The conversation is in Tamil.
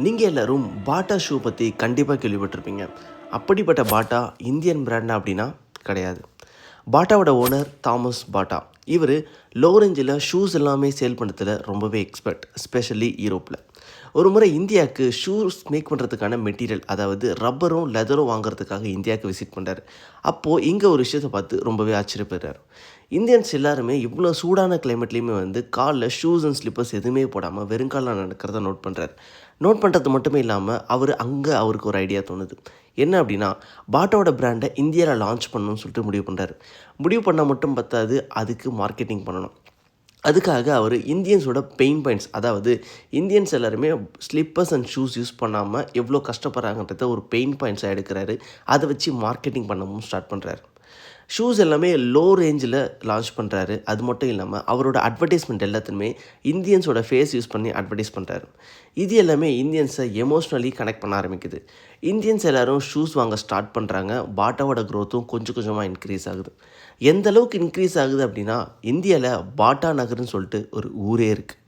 நீங்கள் எல்லோரும் பாட்டா ஷூ பற்றி கண்டிப்பாக கேள்விப்பட்டிருப்பீங்க. அப்படிப்பட்ட பாட்டா இந்தியன் பிராண்டா அப்படின்னா கிடையாது. பாட்டாவோட ஓனர் தாமஸ் பாட்டா. இவர் லோ ரேஞ்சில் ஷூஸ் எல்லாமே சேல் பண்ணுறதுல ரொம்பவே எக்ஸ்பர்ட், எஸ்பெஷலி யூரோப்பில். ஒரு முறை இந்தியாவுக்கு ஷூஸ் மேக் பண்ணுறதுக்கான மெட்டீரியல், அதாவது ரப்பரும் லெதரும் வாங்குறதுக்காக இந்தியாவுக்கு விசிட் பண்ணுறாரு. அப்போது இங்கே ஒரு விஷயத்தை பார்த்து ரொம்பவே ஆச்சரியப்படுறாரு. இந்தியன்ஸ் எல்லாருமே இவ்வளோ சூடான கிளைமேட்லேயுமே காலில் ஷூஸ் அண்ட் ஸ்லிப்பர்ஸ் எதுவுமே போடாமல் வெறுங்காலில் நடக்கிறத நோட் பண்ணுறாரு. நோட் பண்ணுறது மட்டுமே இல்லாமல் அவருக்கு ஒரு ஐடியா தோணுது. என்ன அப்படின்னா, பாட்டாவோட பிராண்டை இந்தியாவில் லான்ச் பண்ணணும்னு சொல்லிட்டு முடிவு பண்ணுறாரு. முடிவு பண்ணால் மட்டும் பத்தாது, அதுக்கு மார்க்கெட்டிங் பண்ணணும். அதுக்காக அவர் இந்தியன்ஸோட பெயின் பாயிண்ட்ஸ், அதாவது இந்தியன்ஸ் எல்லாருமே ஸ்லிப்பர்ஸ் அண்ட் ஷூஸ் யூஸ் பண்ணாமல் எவ்வளோ கஷ்டப்படுறாங்கன்றத ஒரு பெயின் பாயிண்ட்ஸாக எடுக்கிறாரு. அதை வச்சு மார்க்கெட்டிங் பண்ணவும் ஸ்டார்ட் பண்ணுறாரு. ஷூஸ் எல்லாமே லோ ரேஞ்சில் லான்ச் பண்ணுறாரு. அது மட்டும் இல்லாமல் அவரோட அட்வர்டைஸ்மெண்ட் எல்லாத்துலேயுமே இந்தியன்ஸோட ஃபேஸ் யூஸ் பண்ணி அட்வர்டைஸ் பண்ணுறாரு. இது எல்லாமே இந்தியன்ஸை எமோஷ்னலி கனெக்ட் பண்ண ஆரம்பிக்குது. இந்தியன்ஸ் எல்லோரும் ஷூஸ் வாங்க ஸ்டார்ட் பண்ணுறாங்க. பாட்டாவோட க்ரோத்தும் கொஞ்சம் கொஞ்சமாக இன்க்ரீஸ் ஆகுது. எந்த அளவுக்கு இன்க்ரீஸ் ஆகுது அப்படின்னா, இந்தியாவில் பாட்டா நகர்னு சொல்லிட்டு ஒரு ஊரே இருக்குது.